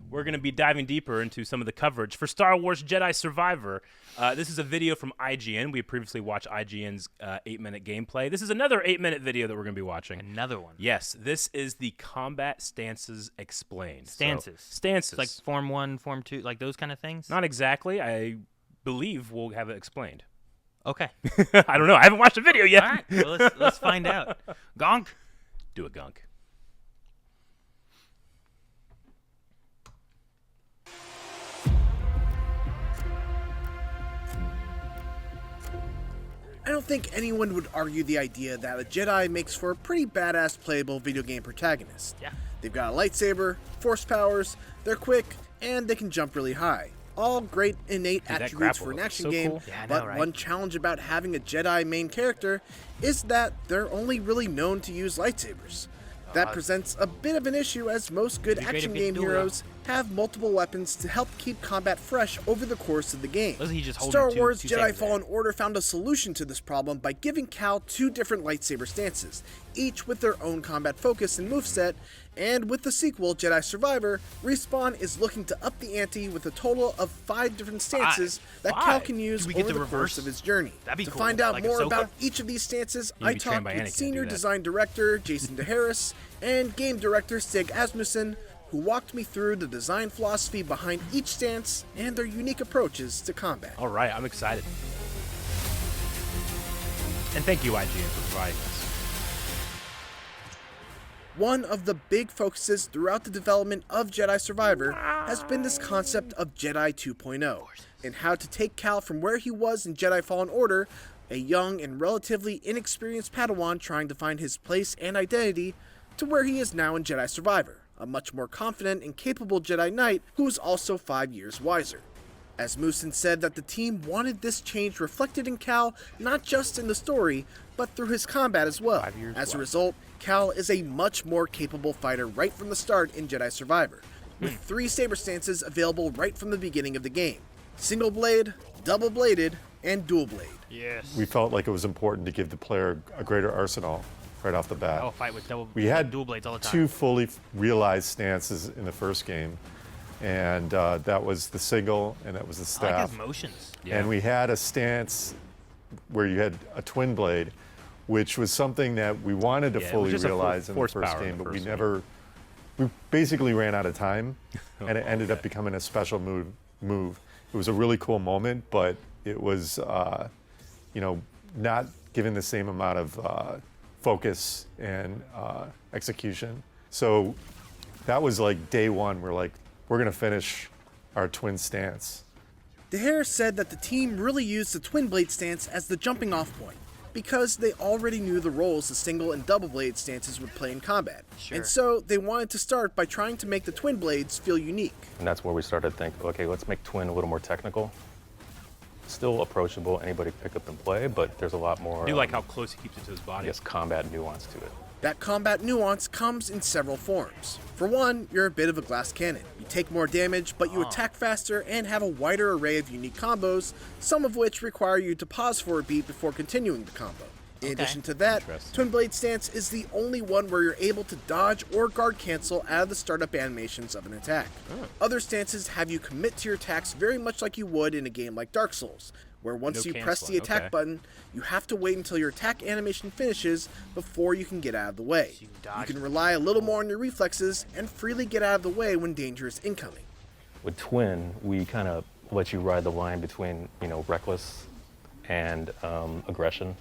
we're going to be diving deeper into some of the coverage for Star Wars Jedi Survivor. This is a video from IGN. We previously watched IGN's 8-minute gameplay. This is another 8-minute video that we're going to be watching. Another one. Yes, this is the Combat Stances Explained. Stances. Stances. It's like Form 1, Form 2, like those kind of things? Not exactly. I believe we'll have it explained. Okay. I don't know. I haven't watched the video yet. All right. Well, let's find out. Gonk. Do a gunk. I don't think anyone would argue the idea that a Jedi makes for a pretty badass playable video game protagonist. Yeah. They've got a lightsaber, force powers, they're quick, and they can jump really high. All great innate attributes for an action game, cool. Yeah, I know, but right? one challenge about having a Jedi main character is that they're only really known to use lightsabers. That presents a bit of an issue, as most good It'd be great action if you game could do it. heroes have multiple weapons to help keep combat fresh over the course of the game. Wasn't he just holding Star two Wars sabers Jedi there? Fallen Order found a solution to this problem by giving Cal 2 different lightsaber stances, each with their own combat focus and moveset, and with the sequel, Jedi Survivor, Respawn is looking to up the ante with a total of 5 different stances that Cal Five? can use Can we get over the the course reverse? of his journey. That'd be To cool. find out Like more Ahsoka? about each of these stances, You I be trained talked by with Anakin to Senior do that. Design Director Jason DeHarris and Game Director Stig Asmussen, who walked me through the design philosophy behind each stance and their unique approaches to combat. All right, I'm excited. And thank you, IGN, for providing this. One of the big focuses throughout the development of Jedi Survivor has been this concept of Jedi 2.0, and how to take Cal from where he was in Jedi Fallen Order, a young and relatively inexperienced Padawan trying to find his place and identity, to where he is now in Jedi Survivor, a much more confident and capable Jedi Knight who is also 5 years wiser. Asmussen said that the team wanted this change reflected in Cal not just in the story, but through his combat as well. 5 years As a wiser. result, Cal is a much more capable fighter right from the start in Jedi Survivor, with 3 saber stances available right from the beginning of the game: single blade, double bladed, and dual blade. Yes. We felt like it was important to give the player a greater arsenal right off the bat. Oh, fight with We had dual blades all the time. 2 fully realized stances in the first game, and that was the single and that was the I like staff. his motions. Yeah. And we had a stance where you had a twin blade, which was something that we wanted to Yeah, it was fully just a realize in the force first power in game, the but we first never. We basically ran out of time, and it ended up becoming a special move. It was a really cool moment, but it was, not given the same amount of focus and execution. So that was like day one. We're like, we're gonna finish our twin stance. DeHarris said that the team really used the twin blade stance as the jumping off point, because they already knew the roles the single and double blade stances would play in combat. Sure. And so they wanted to start by trying to make the twin blades feel unique. And that's where we started to think, okay, let's make twin a little more technical. Still approachable, anybody pick up and play, but there's a lot more, I do like how close he keeps it to his I body. guess, combat nuance to it. That combat nuance comes in several forms. For one, you're a bit of a glass cannon. You take more damage, but you attack faster and have a wider array of unique combos, some of which require you to pause for a beat before continuing the combo. In addition to that, Twin Blade Stance is the only one where you're able to dodge or guard cancel out of the startup animations of an attack. Other stances have you commit to your attacks very much like you would in a game like Dark Souls, where once No you press the canceling, attack okay. button, you have to wait until your attack animation finishes before you can get out of the way. you You dodge can rely a little more on your reflexes and freely get out of the way when danger is incoming. With twin, we kind of let you ride the line between, reckless and aggression,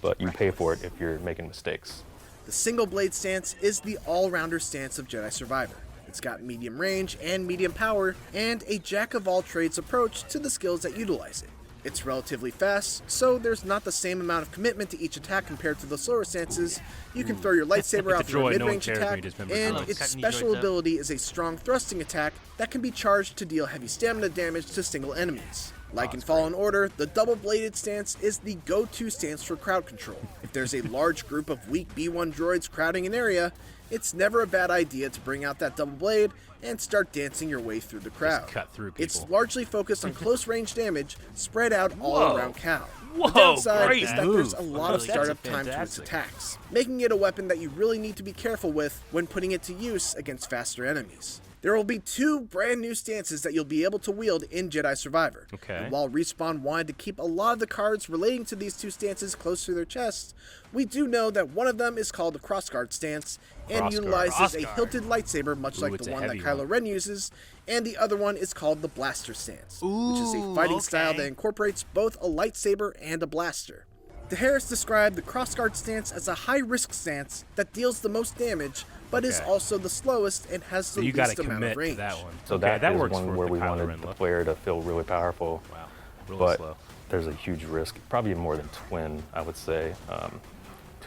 but you pay for it if you're making mistakes. The single blade stance is the all-rounder stance of Jedi Survivor. It's got medium range and medium power, and a jack-of-all-trades approach to the skills that utilize it. It's relatively fast, so there's not the same amount of commitment to each attack compared to the slower stances. You can throw your lightsaber out It's a for a droid, no one mid-range cares when you attack, dismember and droids. its Cutting special droids up. ability is a strong thrusting attack that can be charged to deal heavy stamina damage to single enemies. Like in Fallen Order, the double-bladed stance is the go-to stance for crowd control. If there's a large group of weak B1 droids crowding an area, it's never a bad idea to bring out that double blade and start dancing your way through the crowd. cut through It's people. largely focused on close-range damage spread out all around Cal. Whoa, The downside great is that there's a move. lot of Really, startup that's time to its fantastic. attacks, making it a weapon that you really need to be careful with when putting it to use against faster enemies. There will be 2 brand new stances that you'll be able to wield in Jedi Survivor. Okay. And while Respawn wanted to keep a lot of the cards relating to these 2 stances close to their chests, we do know that one of them is called the Crossguard stance and Crossguard. utilizes a hilted lightsaber much like it's the a one that heavy Kylo one. Ren uses, and the other one is called the Blaster stance, which is a fighting style that incorporates both a lightsaber and a blaster. DeHarris described the Crossguard stance as a high-risk stance that deals the most damage, but is Okay. also the slowest and has So the you got least to amount commit of range. to that one. So okay, that is works one for where the we Kylo wanted Ren the look. player to feel really powerful. Wow, really But slow. there's a huge risk, probably more than twin, I would say, to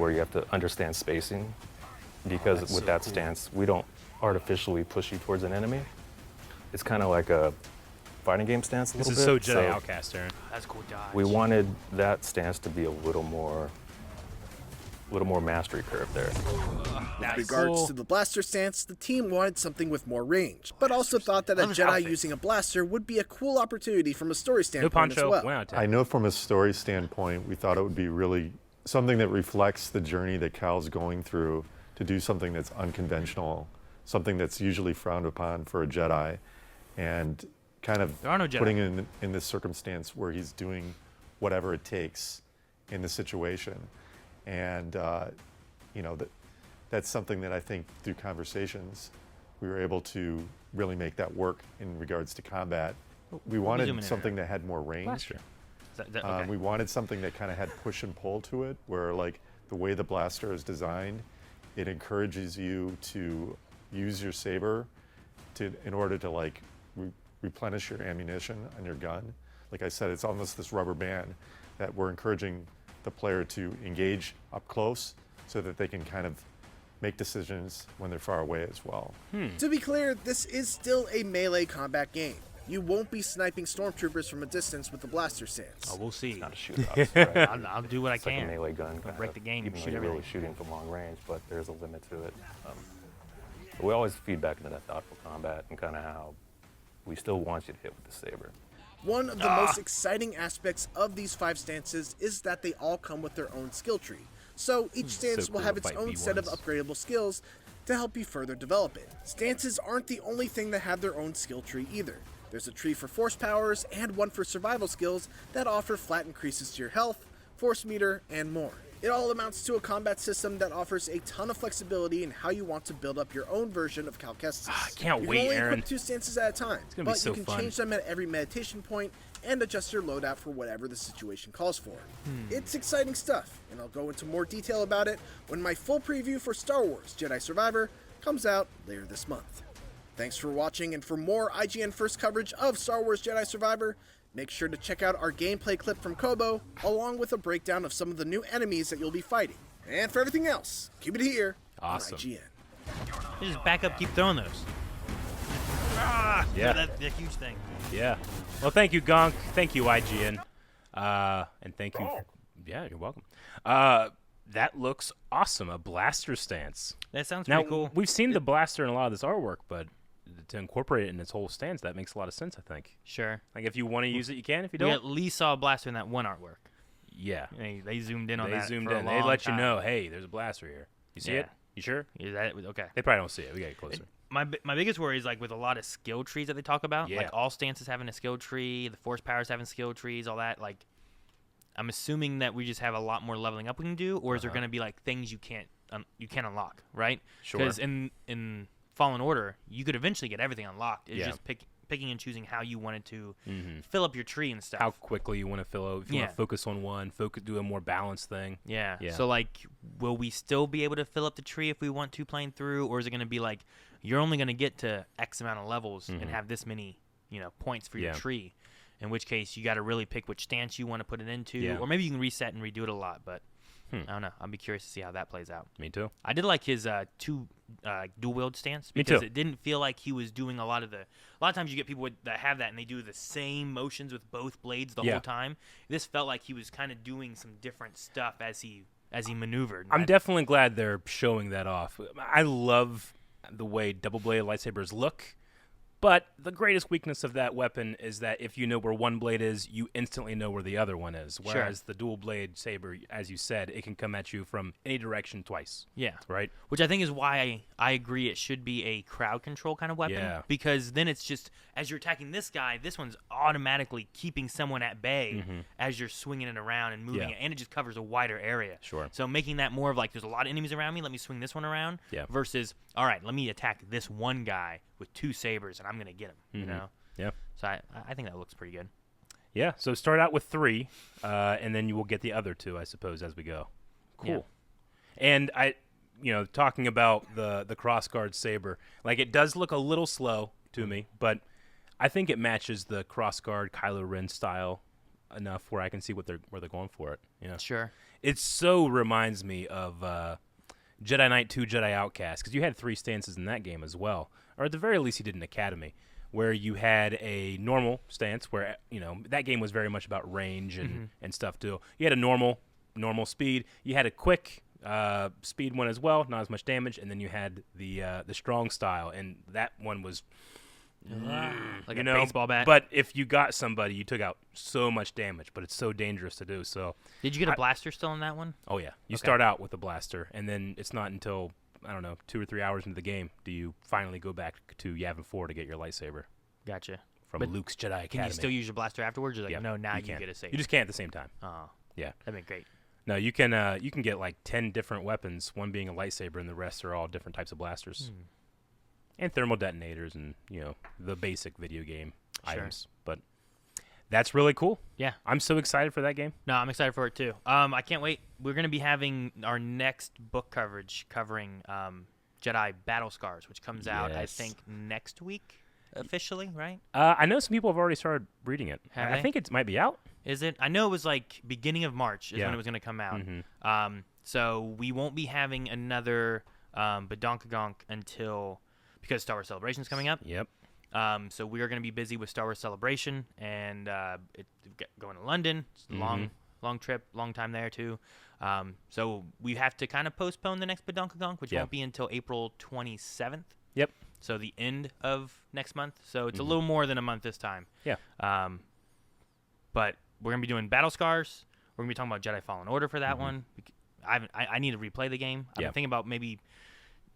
where you have to understand spacing. Because that's with so that cool. stance, we don't artificially push you towards an enemy. It's kind of like a fighting game stance a This little is bit. so Jedi Outcast, Aaron. That's cool dodge. We wanted that stance to be a little more mastery curve there. With regards to the blaster stance, the team wanted something with more range, but also thought that a Love his Jedi outfit. using a blaster would be a cool opportunity from a story No standpoint poncho. as well. Wow, I know from a story standpoint, we thought it would be really something that reflects the journey that Cal's going through to do something that's unconventional, something that's usually frowned upon for a Jedi, and kind of There are no Jedi. putting in this circumstance where he's doing whatever it takes in the situation. And, that's something that I think through conversations, we were able to really make that work in regards to combat. We zooming wanted in Uh, something that had more range. Blaster. Is that, okay. We wanted something that kind of had push and pull to it, where like the way the blaster is designed, it encourages you to use your saber in order to like replenish your ammunition on your gun. Like I said, it's almost this rubber band that we're encouraging the player to engage up close so that they can kind of make decisions when they're far away as well. To be clear, this is still a melee combat game. You won't be sniping stormtroopers from a distance with the blaster stance. Oh, we'll see. Not a shootout, right? I'll do what I It's like a can. melee gun. I'll kind break of, the game, even shoot though you're really everything. shooting from long range, but there's a limit to it. But we always feed back into that thoughtful combat and kind of how we still want you to hit with the saber. One of the most exciting aspects of these 5 stances is that they all come with their own skill tree. So each stance so will cool have to its fight own set of B1s. upgradable skills to help you further develop it. Stances aren't the only thing that have their own skill tree either. There's a tree for force powers and one for survival skills that offer flat increases to your health, force meter, and more. It all amounts to a combat system that offers a ton of flexibility in how you want to build up your own version of Cal Kestis. I can't you wait, can only Aaron. equip 2 stances at a time, gonna be but so you can fun. change them at every meditation point and adjust your loadout for whatever the situation calls for. It's exciting stuff, and I'll go into more detail about it when my full preview for Star Wars Jedi Survivor comes out later this month. Thanks for watching, and for more IGN First coverage of Star Wars Jedi Survivor, make sure to check out our gameplay clip from Kobo, along with a breakdown of some of the new enemies that you'll be fighting. And for everything else, keep it here Awesome. on IGN. You just back up, keep throwing those. Yeah. That's a huge thing. Yeah. Well, thank you, Gonk. Thank you, IGN. And thank you. Yeah, you're welcome. That looks awesome. A blaster stance. That sounds Now, pretty cool. we've seen the blaster in a lot of this artwork, but to incorporate it in its whole stance, that makes a lot of sense, I think. Sure. Like, if you want to use it, you can. If you We don't, at least saw a blaster in that one artwork. yeah. They zoomed in on They that. zoomed for a in. They long let time. you know, hey, there's a blaster here. You see Yeah. it? You sure? Is that okay? They probably don't see it. We got to get closer. My biggest worry is like with a lot of skill trees that they talk about, Yeah. like all stances having a skill tree, the force powers having skill trees, all that. Like, I'm assuming that we just have a lot more leveling up we can do, or is there going to be like things you can't unlock, right? Sure. Because in Fallen Order, you could eventually get everything unlocked. It's Yeah. just picking and choosing how you wanted to fill up your tree and stuff. How quickly you want to fill out. If you want Yeah. to focus on one, do a more balanced thing. Yeah. Yeah. So like, will we still be able to fill up the tree if we want to playing through, or is it going to be like you're only going to get to X amount of levels and have this many, points for your Yeah. tree? In which case, you got to really pick which stance you want to put it into, Yeah. or maybe you can reset and redo it a lot. But I don't know. I'll be curious to see how that plays out. Me too. I did like his dual wield stance Me because too. it didn't feel like he was doing a lot of times you get people that have that and they do the same motions with both blades the Yeah. whole time. This felt like he was kind of doing some different stuff as he maneuvered. I'm definitely glad they're showing that off. I love the way double-bladed lightsabers look. But the greatest weakness of that weapon is that if you know where one blade is, you instantly know where the other one is. Whereas the dual blade saber, as you said, it can come at you from any direction twice. Yeah. Right? Which I think is why I agree it should be a crowd control kind of weapon. Yeah. Because then it's just, as you're attacking this guy, this one's automatically keeping someone at bay as you're swinging it around and moving it. And it just covers a wider area. Sure. So making that more of like, there's a lot of enemies around me, let me swing this one around. Yeah. Versus, all right, let me attack this one guy with 2 sabers and I'm going to get him, you know? Yeah. So I think that looks pretty good. Yeah, so start out with 3, and then you will get the other 2, I suppose, as we go. Cool. Yeah. And talking about the crossguard saber, like it does look a little slow to me, but I think it matches the crossguard Kylo Ren style enough where I can see where they're going for it. You know? Sure. It so reminds me of Jedi Knight 2, Jedi Outcast, because you had 3 stances in that game as well, or at the very least you did in Academy, where you had a normal stance where, that game was very much about range and stuff too. You had a normal speed. You had a quick speed one as well, not as much damage, and then you had the strong style, and that one was like a baseball bat. But if you got somebody, you took out so much damage, but it's so dangerous to do. So did you get a blaster still in that one? Oh yeah, you start out with a blaster, and then it's not until I don't know 2 or 3 hours into the game do you finally go back to Yavin 4 to get your lightsaber. Gotcha. From But Luke's Jedi Academy. Can you still use your blaster afterwards? Or like, Yeah, no, now you can. get a saber. You just can't at the same time. Oh, Yeah. that'd be great. No, you can get like 10 different weapons, one being a lightsaber, and the rest are all different types of blasters. And thermal detonators and, the basic video game items. But that's really cool. Yeah. I'm so excited for that game. No, I'm excited for it too. I can't wait. We're going to be having our next book coverage covering Jedi Battle Scars, which comes out, I Yes. think, next week officially, right? I know some people have already started reading it. Have I they? think it might be out. Is it? I know it was like beginning of March is Yeah. when it was going to come out. So we won't be having another Badonkagonk until, because Star Wars Celebration is coming up. Yep. So we are going to be busy with Star Wars Celebration and going to London. It's a long trip, long time there too. So we have to kind of postpone the next Badonkagonk, which Yeah. won't be until April 27th. Yep. So the end of next month. So it's a little more than a month this time. Yeah. But we're going to be doing Battle Scars. We're going to be talking about Jedi Fallen Order for that one. I need to replay the game. Yeah. I'm thinking about maybe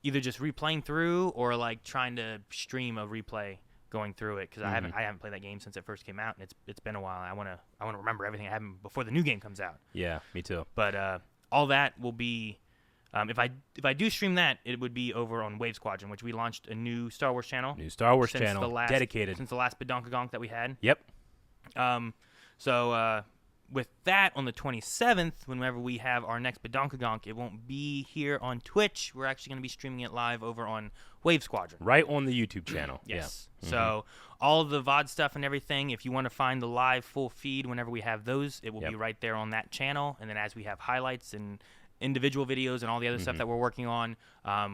either just replaying through or like trying to stream a replay going through it because I haven't played that game since it first came out and it's been a while. I want to remember everything that happened before the new game comes out. Yeah, me too. But all that will be if I do stream that, it would be over on Wave Squadron, which we launched a new Star Wars channel. New Star Wars since channel the last, dedicated. since the last Badonkagonk that we had. Yep. So with that on the 27th, whenever we have our next Badonkagonk, it won't be here on Twitch. We're actually going to be streaming it live over on Wave Squadron. Right on the YouTube channel. Yes. Yeah. So all of the VOD stuff and everything, if you want to find the live full feed whenever we have those, it will be right there on that channel. And then as we have highlights and individual videos and all the other stuff that we're working on,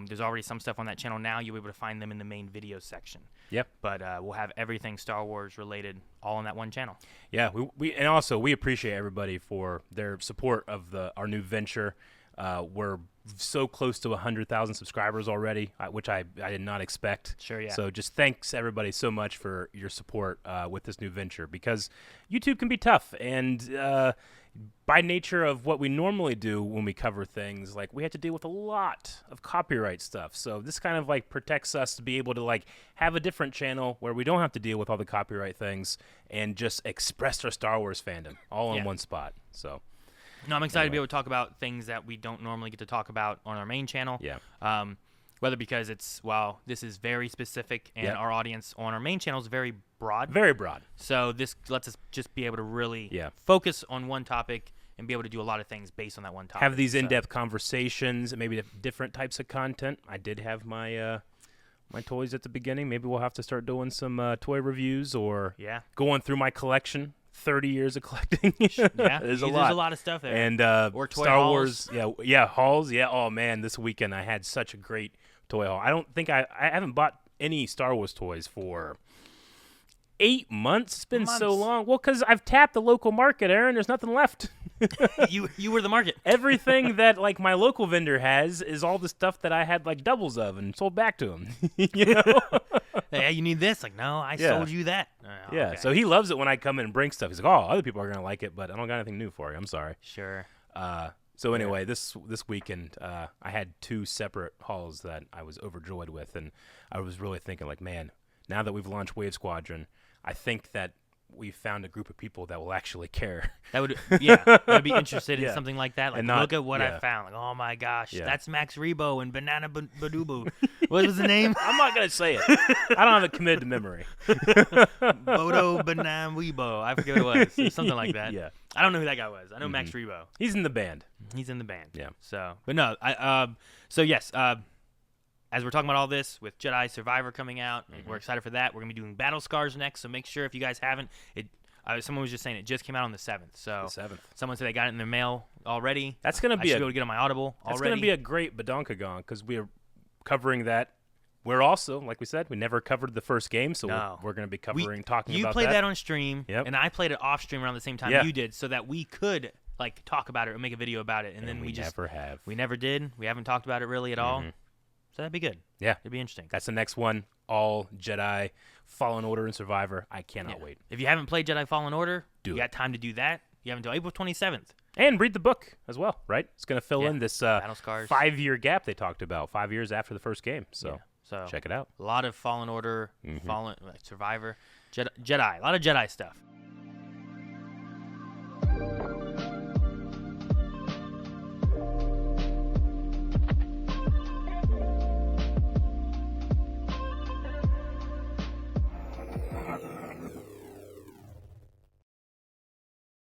there's already some stuff on that channel now. You'll be able to find them in the main video section. Yep. But we'll have everything Star Wars related all on that one channel. Yeah, and also we appreciate everybody for their support of our new venture. We're so close to 100,000 subscribers already, which I did not expect. Sure, yeah. So just thanks everybody so much for your support with this new venture because YouTube can be tough and by nature of what we normally do when we cover things, like we have to deal with a lot of copyright stuff. So this kind of like protects us to be able to like have a different channel where we don't have to deal with all the copyright things and just express our Star Wars fandom all in one spot. So no, I'm excited to be able to talk about things that we don't normally get to talk about on our main channel. Yeah. Whether because this is very specific and our audience on our main channel is very broad. Very broad. So this lets us just be able to really Yeah. focus on one topic and be able to do a lot of things based on that one topic. Have these So- in-depth conversations, maybe different types of content. I did have my my toys at the beginning. Maybe we'll have to start doing some toy reviews or going through my collection. 30 years of collecting. Yeah, there's a there's lot. a lot of stuff there. And or toy Star hauls. Wars, hauls. Yeah, oh man, this weekend I had such a great toy haul. I don't think I haven't bought any Star Wars toys for 8 months? It's been so Months. long. Well, because I've tapped the local market, Aaron. There's nothing left. You were the market. Everything that like my local vendor has is all the stuff that I had like doubles of and sold back to him. You know? Hey, you need this? Like, no, I Yeah. sold you that. Yeah. Okay. So he loves it when I come in and bring stuff. He's like, "Oh, other people are gonna like it, but I don't got anything new for you. I'm sorry." Sure. So anyway, this weekend I had 2 separate hauls that I was overjoyed with, and I was really thinking like, man, now that we've launched Wave Squadron, I think that we found a group of people that will actually care. That would be interested Yeah. in something like that. Like, And not- look at what yeah. I found. Like, oh my gosh, Yeah. that's Max Rebo and Banana Badubu. What was the name? I'm not gonna say it. I don't have it committed to memory. Bodo Banana Weibo. I forget what it was. Something like that. Yeah. I don't know who that guy was. I know Max Rebo. He's in the band. He's in the band. Yeah. So, but no, so yes, as we're talking about all this with Jedi Survivor coming out, we're excited for that. We're gonna be doing Battle Scars next, so make sure if you guys haven't, someone was just saying it just came out on the 7th. So The 7th. someone said they got it in their mail already. That's gonna I be should be able to get on my Audible that's already. gonna be a great Badonkagon because we're covering that. We're also, like we said, we never covered the first game, so No. we're going to be We- covering, talking you about played that. that on stream, Yep. and I played it off stream around the same time Yeah. you did, so that we could like talk about it or make a video about it. And then we just never have. we never did. We haven't talked about it really at all. So that'd be good. Yeah. It'd be interesting. That's the next one. All Jedi, Fallen Order, and Survivor. I cannot Yeah. wait. If you haven't played Jedi Fallen Order, Do you it. got time to do that. You have until April 27th. And read the book as well, right? It's going to fill Yeah. in this Battle Scars. 5-year gap they talked about, 5 years after the first game. So Yeah. So check it out. a lot of Fallen Order, Survivor, Jedi, a lot of Jedi stuff.